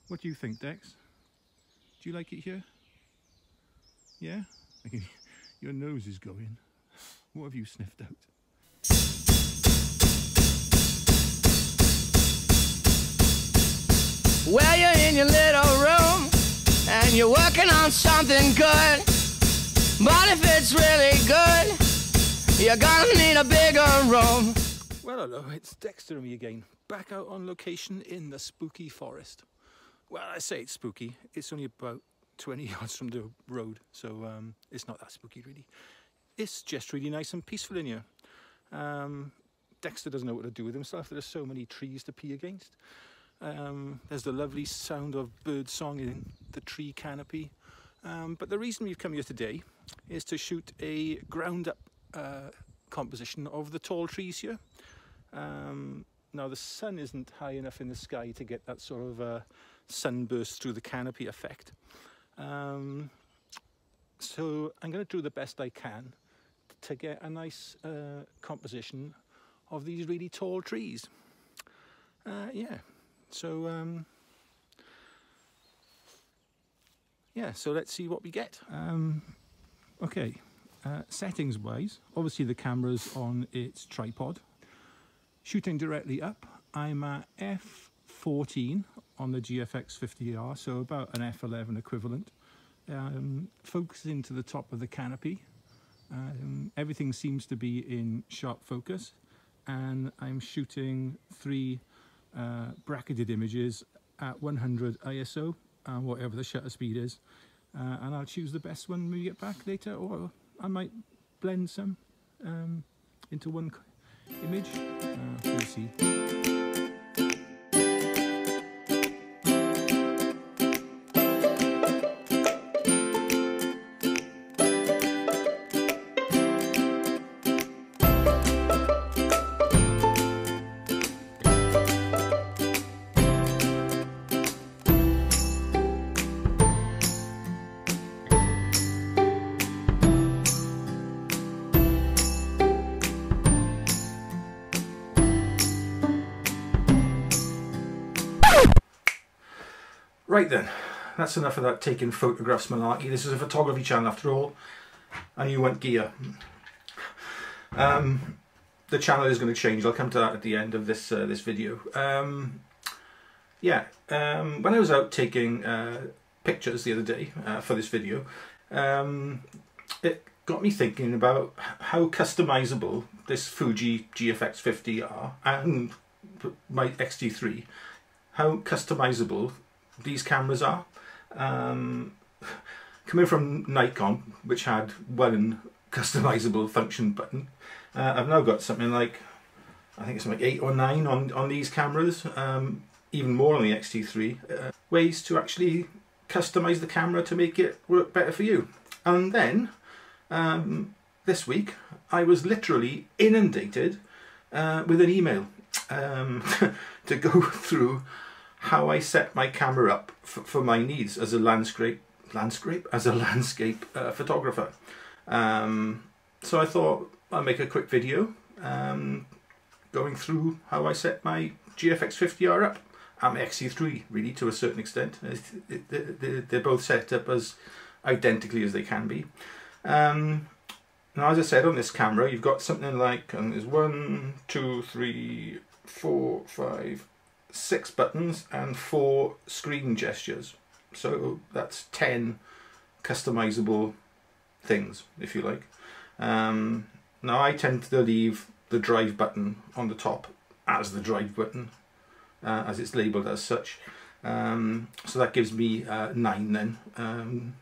What do you think, Dex? Do you like it here? Yeah? Your nose is going. What have you sniffed out? Well, you're in your little room and you're working on something good. But if it's really good, you're gonna need a bigger room. Well, hello, it's Dexter and me again, back out on location in the spooky forest. Well, I say it's spooky, it's only about 20 yards from the road, so it's not that spooky really. It's just really nice and peaceful in here. Dexter doesn't know what to do with himself, there are so many trees to pee against. There's the lovely sound of bird song in the tree canopy. But the reason we've come here today is to shoot a ground up composition of the tall trees here. Now the sun isn't high enough in the sky to get that sort of sunburst through the canopy effect. So I'm going to do the best I can to get a nice composition of these really tall trees. Yeah. So yeah, so let's see what we get. Okay, settings wise, obviously the camera's on its tripod. Shooting directly up, I'm at f14 on the GFX50R, so about an f11 equivalent. Focusing to the top of the canopy. Everything seems to be in sharp focus, and I'm shooting 3 bracketed images at 100 ISO, whatever the shutter speed is, and I'll choose the best one when we get back later, or I might blend some into one image. We'll see. Right then, that's enough of that taking photographs malarkey. This is a photography channel after all, and you want gear. The channel is going to change. I'll come to that at the end of this this video. Yeah, when I was out taking pictures the other day for this video, it got me thinking about how customizable this Fuji GFX50R and my X-T3, how customizable these cameras are. Coming from Nikon, which had one customizable function button, I've now got something like, I think it's like 8 or 9 on these cameras, even more on the X-T3, ways to actually customize the camera to make it work better for you. And then this week I was literally inundated with an email to go through how I set my camera up for my needs as a landscape photographer. So I thought I'll make a quick video going through how I set my GFX50R up and my X-T3, really, to a certain extent. They're both set up as identically as they can be. Now, as I said, on this camera you've got something like, there's 1, 2, 3, 4, 5, 6 buttons and 4 screen gestures, so that's 10 customizable things, if you like. Now I tend to leave the drive button on the top as the drive button, as it's labelled as such, so that gives me 9 then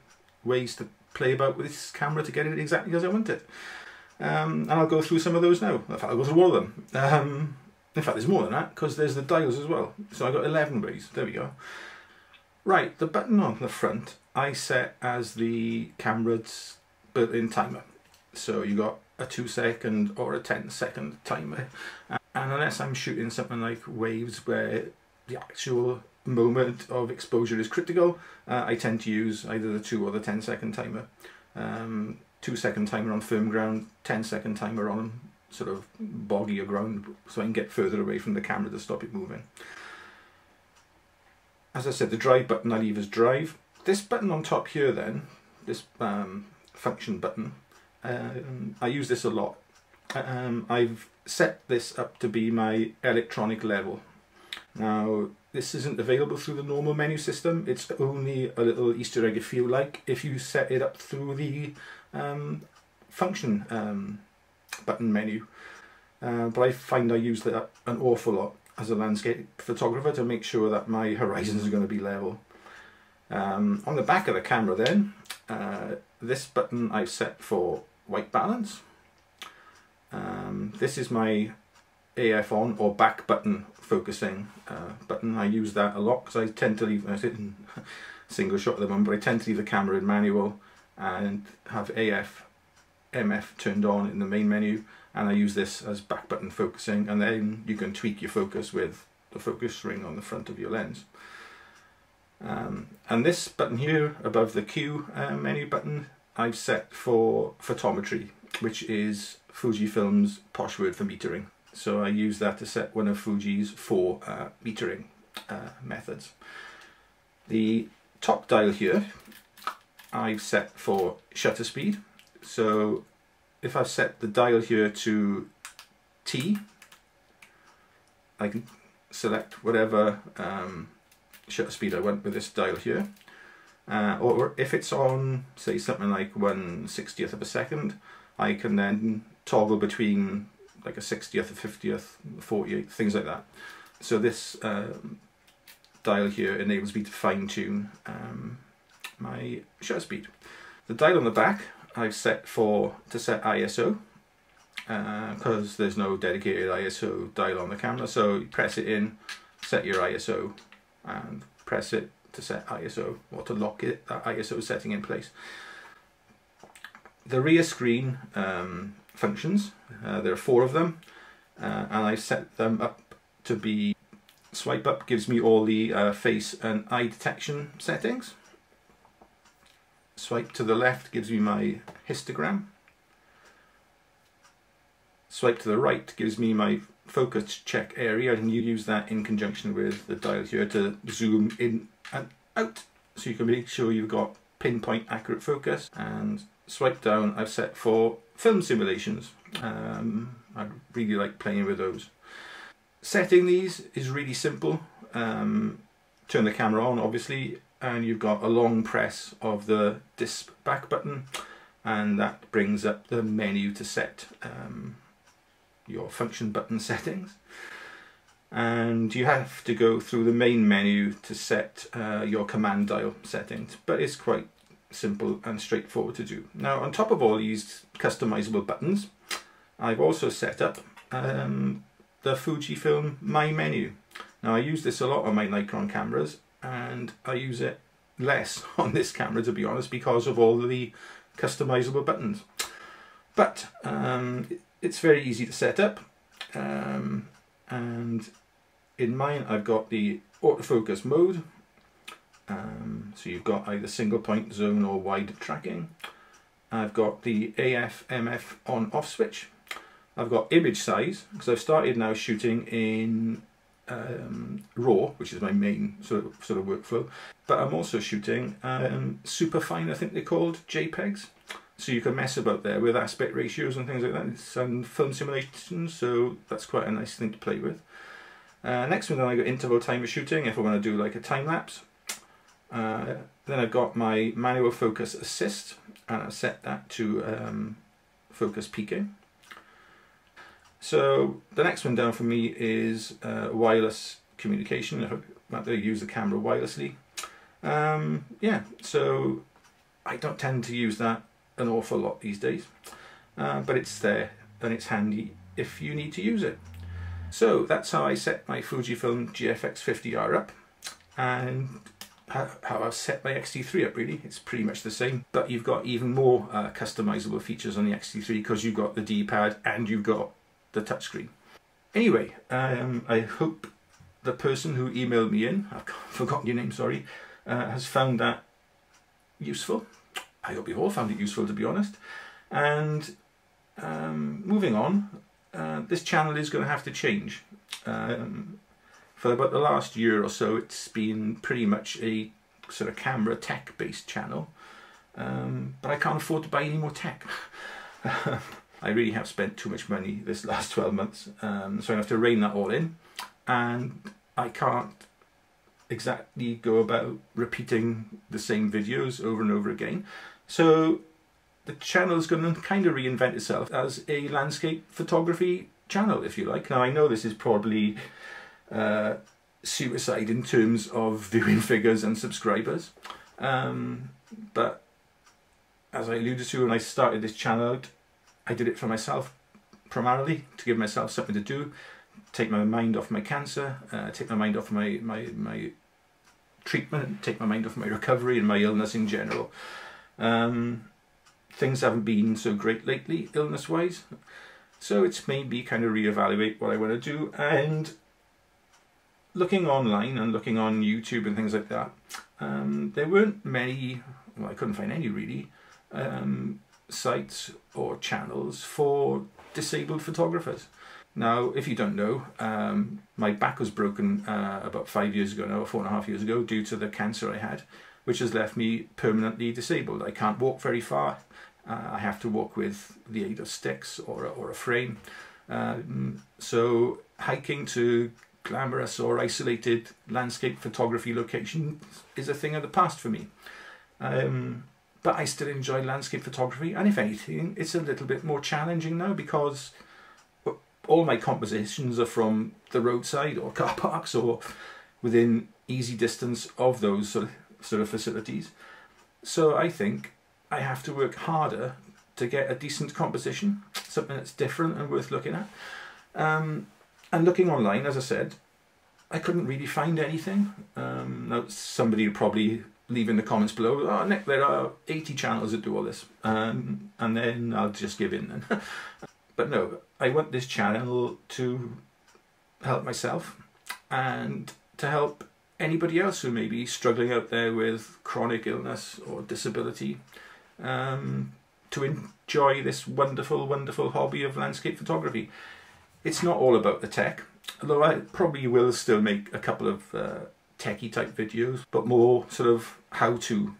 ways to play about with this camera to get it exactly as I want it. And I'll go through some of those now. In fact, I'll go through all of them. In fact, there's more than that, because there's the dials as well. So I've got 11 ways. There we go. Right, the button on the front I set as the camera's built-in timer. So you got a 2-second or a 10-second timer. And unless I'm shooting something like waves where the actual moment of exposure is critical, I tend to use either the 2 or the 10-second timer. 2-second timer on firm ground, 10-second timer on sort of boggier ground, so I can get further away from the camera to stop it moving. As as I said, the drive button I leave as drive. This button on top here then, this function button, I use this a lot. I've set this up to be my electronic level. Now, this isn't available through the normal menu system. It's only a little Easter egg, if you like, if you set it up through the function button menu. But I find I use that an awful lot as a landscape photographer to make sure that my horizons are going to be level. On the back of the camera then, this button I've set for white balance. This is my AF on or back button focusing button. I use that a lot because I tend to leave, I sit in single shot at the moment, but I tend to leave the camera in manual and have AF, MF turned on in the main menu, and I use this as back button focusing, and then you can tweak your focus with the focus ring on the front of your lens. And this button here above the Q menu button I've set for photometry, which is Fujifilm's posh word for metering. So I use that to set one of Fuji's 4 metering methods. The top dial here I've set for shutter speed. So if I've set the dial here to T, I can select whatever shutter speed I want with this dial here. Or if it's on, say, something like 1/60th of a second, I can then toggle between like a 60th, a 50th, 48th, things like that. So this dial here enables me to fine tune my shutter speed. The dial on the back I've set to set ISO, because there's no dedicated ISO dial on the camera, so you press it in, set your ISO, and press it to set ISO, or to lock it, that ISO setting in place. The rear screen functions, there are 4 of them, and I set them up to be, swipe up gives me all the face and eye detection settings. Swipe to the left gives me my histogram. Swipe to the right gives me my focus check area, and you use that in conjunction with the dial here to zoom in and out, so you can make sure you've got pinpoint accurate focus. And swipe down I've set for film simulations. I really like playing with those. Setting these is really simple. Turn the camera on, obviously, and you've got a long press of the disc back button, and that brings up the menu to set your function button settings. And you have to go through the main menu to set your command dial settings, but it's quite simple and straightforward to do. Now, on top of all these customizable buttons, I've also set up the Fujifilm My Menu. Now, I use this a lot on my Nikon cameras, and I use it less on this camera, to be honest, because of all the customizable buttons. But it's very easy to set up, and in mine I've got the Autofocus Mode, so you've got either single point, zone or wide tracking. I've got the AF, MF on off switch. I've got image size, because I've started now shooting in RAW, which is my main sort of workflow, but I'm also shooting super fine, I think they're called, JPEGs. So you can mess about there with aspect ratios and things like that, and film simulations, so that's quite a nice thing to play with. Next one, then I got interval time of shooting if I want to do like a time lapse. Then I've got my manual focus assist, and I've set that to focus peaking. So the next one down for me is wireless communication, if I want to use the camera wirelessly. Yeah, so I don't tend to use that an awful lot these days, but it's there and it's handy if you need to use it. So that's how I set my Fujifilm GFX50R up, and how I've set my X-T3 up. Really, it's pretty much the same, but you've got even more customizable features on the X-T3 because you've got the D-pad and you've got the touchscreen. Anyway, I hope the person who emailed me in, I've forgotten your name, sorry, has found that useful. I hope you've all found it useful, to be honest. And moving on, this channel is going to have to change. for about the last year or so, it's been pretty much a sort of camera tech based channel, but I can't afford to buy any more tech. I really have spent too much money this last 12 months, so I'm going to have to rein that all in, and I can't exactly go about repeating the same videos over and over again. So the channel is going to kind of reinvent itself as a landscape photography channel, if you like. Now I know this is probably suicide in terms of viewing figures and subscribers, but as I alluded to when I started this channel out, I did it for myself primarily, to give myself something to do, take my mind off my cancer, take my mind off my treatment, take my mind off my recovery and my illness in general. Things haven't been so great lately, illness wise, so it's made me kind of reevaluate what I want to do. And looking online and looking on YouTube and things like that, there weren't many, well, I couldn't find any really, sites or channels for disabled photographers. Now, if you don't know, my back was broken about 5 years ago now, or 4.5 years ago, due to the cancer I had, which has left me permanently disabled. I can't walk very far. I have to walk with the aid of sticks or a frame. So hiking to glamorous or isolated landscape photography locations is a thing of the past for me. But I still enjoy landscape photography, and if anything, it's a little bit more challenging now because all my compositions are from the roadside or car parks or within easy distance of those sort of facilities. So I think I have to work harder to get a decent composition, something that's different and worth looking at. And looking online, as I said, I couldn't really find anything. Now somebody will probably leave in the comments below, "Oh Nick, there are 80 channels that do all this," and then I'll just give in then. But no, I want this channel to help myself and to help anybody else who may be struggling out there with chronic illness or disability, to enjoy this wonderful, wonderful hobby of landscape photography. It's not all about the tech, although I probably will still make a couple of techie type videos, but more sort of how-to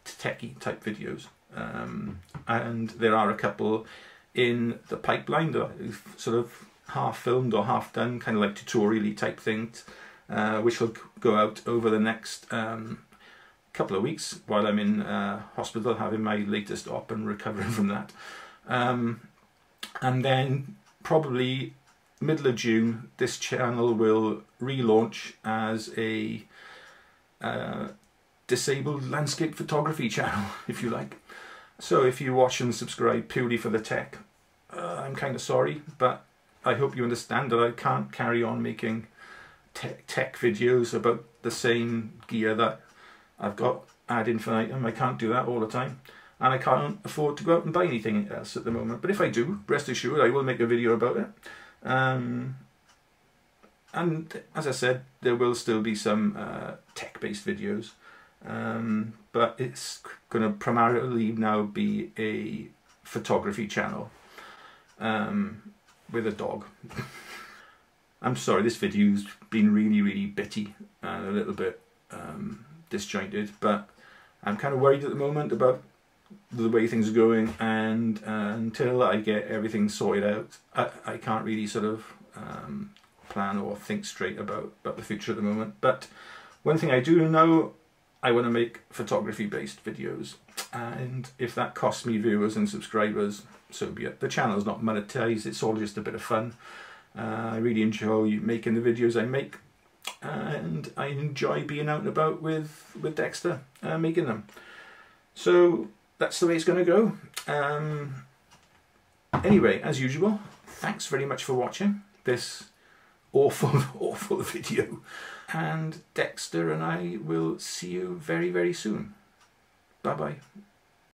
techie type videos. And there are a couple in the pipeline that I've sort of half filmed or half done, kind of like tutorial-y type things, which will go out over the next couple of weeks while I'm in hospital having my latest op and recovering from that. And then probably middle of June, this channel will relaunch as a disabled landscape photography channel, if you like. So if you watch and subscribe purely for the tech, I'm kind of sorry, but I hope you understand that I can't carry on making tech videos about the same gear that I've got ad infinitum. I can't do that all the time, and I can't afford to go out and buy anything else at the moment. But if I do, rest assured I will make a video about it. And as I said, there will still be some tech-based videos, but it's going to primarily now be a photography channel with a dog. I'm sorry, this video's been really bitty and a little bit disjointed, but I'm kind of worried at the moment about the way things are going, and until I get everything sorted out, I can't really sort of plan or think straight about the future at the moment. But one thing I do know, I want to make photography based videos, and if that costs me viewers and subscribers, so be it. The channel's not monetized, it's all just a bit of fun. I really enjoy making the videos I make, and I enjoy being out and about with Dexter making them. So that's the way it's going to go. Anyway, as usual, thanks very much for watching this awful video, and Dexter and I will see you very soon. Bye bye.